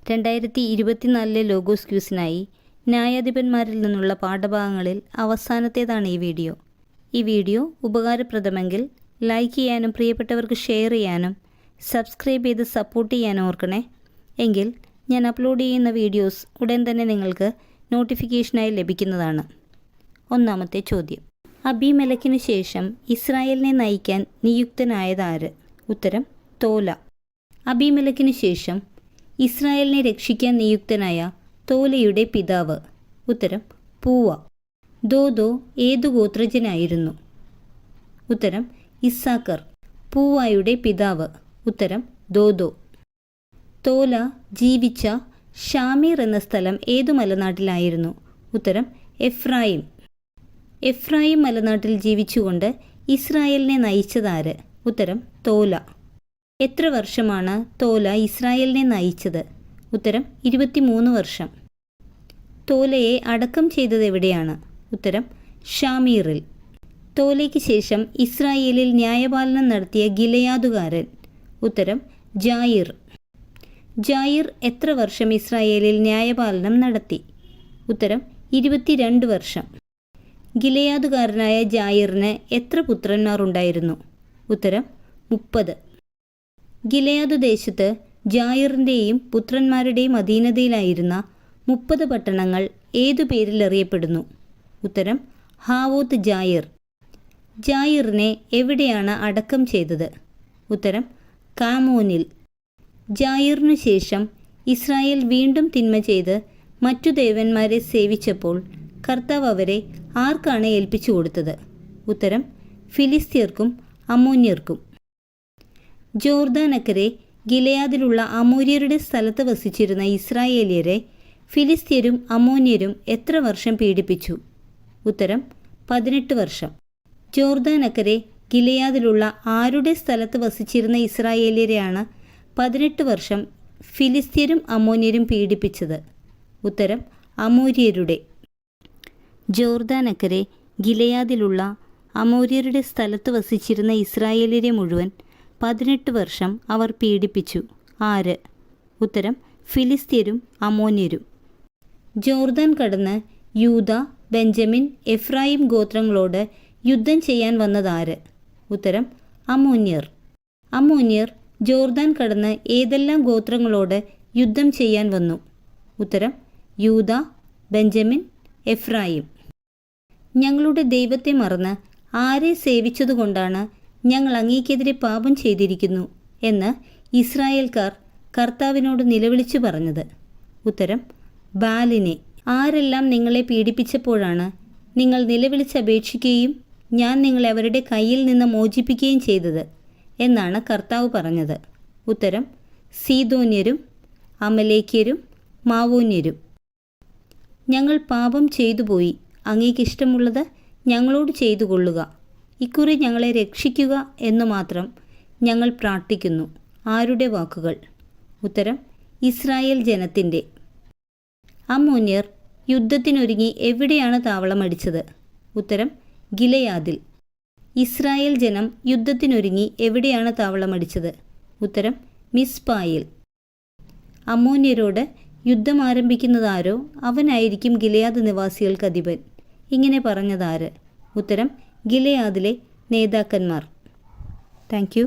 2024 logos ക്യൂസിനായി ന്യായാധിപന്മാരിൽ നിന്നുള്ള പാഠഭാഗങ്ങളിൽ അവസാനത്തേതാണ് ഈ video ഉപകാരപ്രദമെങ്കിൽ like ചെയ്യാനും പ്രിയപ്പെട്ടവർക്ക് ഷെയർ ചെയ്യാനും സബ്സ്ക്രൈബ് ചെയ്ത് സപ്പോർട്ട് ചെയ്യാനും ഓർക്കണേ. എങ്കിൽ ഞാൻ അപ്ലോഡ് ചെയ്യുന്ന വീഡിയോസ് ഉടൻ തന്നെ നിങ്ങൾക്ക് നോട്ടിഫിക്കേഷനായി ലഭിക്കുന്നതാണ്. ഒന്നാമത്തെ ചോദ്യം, അബീമേലെക്കിന് ശേഷം ഇസ്രായേലിനെ നയിക്കാൻ നിയുക്തനായതാര്? ഉത്തരം തോല. അബീമേലെക്കിന് ശേഷം ഇസ്രായേലിനെ രക്ഷിക്കാൻ നിയുക്തനായ തോലയുടെ പിതാവ്? ഉത്തരം പൂവ. ദോദോ ഏതു ഗോത്രജനായിരുന്നു? ഉത്തരം ഇസ്സാക്കർ. പൂവായുടെ പിതാവ്? ഉത്തരം ദോദോ. തോല ജീവിച്ച ഷാമീർ എന്ന സ്ഥലം ഏതു മലനാട്ടിലായിരുന്നു? ഉത്തരം എഫ്രായിം. എഫ്രായിം മലനാട്ടിൽ ജീവിച്ചുകൊണ്ട് ഇസ്രായേലിനെ നയിച്ചതാര്? ഉത്തരം തോല. എത്ര വർഷമാണ് തോല ഇസ്രായേലിനെ നയിച്ചത്? ഉത്തരം 23 വർഷം. തോലയെ അടക്കം ചെയ്തത് എവിടെയാണ്? ഉത്തരം ഷാമീറിൽ. തോലയ്ക്ക് ശേഷം ഇസ്രായേലിൽ ന്യായപാലനം നടത്തിയ ഗിലെയാദുകാരൻ? ഉത്തരം ജായിർ. ജായിർ എത്ര വർഷം ഇസ്രായേലിൽ ന്യായപാലനം നടത്തി? ഉത്തരം 22 വർഷം. ഗിലെയാദുകാരനായ ജായിറിന് എത്ര പുത്രന്മാർ ഉണ്ടായിരുന്നു? ഉത്തരം 30. ഗിലെയാദ് ദേശത്ത് ജായിറിൻ്റെയും പുത്രന്മാരുടെയും അധീനതയിലായിരുന്ന 30 പട്ടണങ്ങൾ ഏതു പേരിൽ അറിയപ്പെടുന്നു? ഉത്തരം ഹാവോത്ത് ജായിർ. ജായിറിനെ എവിടെയാണ് അടക്കം ചെയ്തത്? ഉത്തരം കാമോനിൽ. ജായിറിനു ശേഷം ഇസ്രായേൽ വീണ്ടും തിന്മ ചെയ്ത് മറ്റു ദേവന്മാരെ സേവിച്ചപ്പോൾ കർത്താവ് അവരെ ആർക്കാണ് ഏൽപ്പിച്ചു കൊടുത്തത്? ഉത്തരം ഫിലിസ്ത്യർക്കും അമ്മോന്യർക്കും. ജോർദാനക്കരെ ഗിലെയാദിലുള്ള അമോര്യരുടെ സ്ഥലത്ത് വസിച്ചിരുന്ന ഇസ്രായേലിയരെ ഫിലിസ്ത്യരും അമ്മോന്യരും എത്ര വർഷം പീഡിപ്പിച്ചു? ഉത്തരം 18 വർഷം. ജോർദാനക്കരെ ഗിലെയാദിലുള്ള ആരുടെ സ്ഥലത്ത് വസിച്ചിരുന്ന ഇസ്രായേലിയരെയാണ് 18 വർഷം ഫിലിസ്ത്യരും അമ്മോന്യരും പീഡിപ്പിച്ചത്? ഉത്തരം അമോര്യരുടെ. ജോർദാനക്കരെ ഗിലെയാദിലുള്ള അമോര്യരുടെ സ്ഥലത്ത് വസിച്ചിരുന്ന ഇസ്രായേലിയരെ മുഴുവൻ 18 വർഷം അവർ പീഡിപ്പിച്ചു. ആര്? ഉത്തരം ഫിലിസ്ത്യരും അമോന്യരും. ജോർദാൻ കടന്ന് യൂദ, ബെഞ്ചമിൻ, എഫ്രായിം ഗോത്രങ്ങളോട് യുദ്ധം ചെയ്യാൻ വന്നതാര്? ഉത്തരം അമോന്യർ. അമോന്യർ ജോർദാൻ കടന്ന് ഏതെല്ലാം ഗോത്രങ്ങളോട് യുദ്ധം ചെയ്യാൻ വന്നു? ഉത്തരം യൂദ, ബെഞ്ചമിൻ, എഫ്രായിം. ഞങ്ങളുടെ ദൈവത്തെ മറന്ന് ആരെ സേവിച്ചതുകൊണ്ടാണ് ഞങ്ങൾ അങ്ങേക്കെതിരെ പാപം ചെയ്തിരിക്കുന്നു എന്ന് ഇസ്രായേൽക്കാർ കർത്താവിനോട് നിലവിളിച്ചു പറഞ്ഞത്? ഉത്തരം ബാലിനെ. ആരെല്ലാം നിങ്ങളെ പീഡിപ്പിച്ചപ്പോഴാണ് നിങ്ങൾ നിലവിളിച്ചപേക്ഷിക്കുകയും ഞാൻ നിങ്ങളെ അവരുടെ കയ്യിൽ നിന്ന് മോചിപ്പിക്കുകയും ചെയ്തത് എന്നാണ് കർത്താവ് പറഞ്ഞത്? ഉത്തരം സീദോന്യരും അമലേക്യരും മാവോന്യരും. ഞങ്ങൾ പാപം ചെയ്തു പോയി, അങ്ങേക്കിഷ്ടമുള്ളത് ഞങ്ങളോട് ചെയ്തു കൊള്ളുക, ഇക്കുറി ഞങ്ങളെ രക്ഷിക്കുക എന്നു മാത്രം ഞങ്ങൾ പ്രാർത്ഥിക്കുന്നു. ആരുടെ വാക്കുകൾ? ഉത്തരം ഇസ്രായേൽ ജനത്തിൻ്റെ. അമ്മോന്യർ യുദ്ധത്തിനൊരുങ്ങി എവിടെയാണ് താവളമടിച്ചത്? ഉത്തരം ഗിലെയാദിൽ. ഇസ്രായേൽ ജനം യുദ്ധത്തിനൊരുങ്ങി എവിടെയാണ് താവളമടിച്ചത്? ഉത്തരം മിസ്പായിൽ. അമ്മോന്യരോട് യുദ്ധം ആരംഭിക്കുന്നതാരോ അവനായിരിക്കും ഗിലെയാദ് നിവാസികൾക്ക് അധിപൻ. ഇങ്ങനെ പറഞ്ഞതാര്? ഉത്തരം ഗിലെയാദിലെ നേതാക്കന്മാർ. Thank you.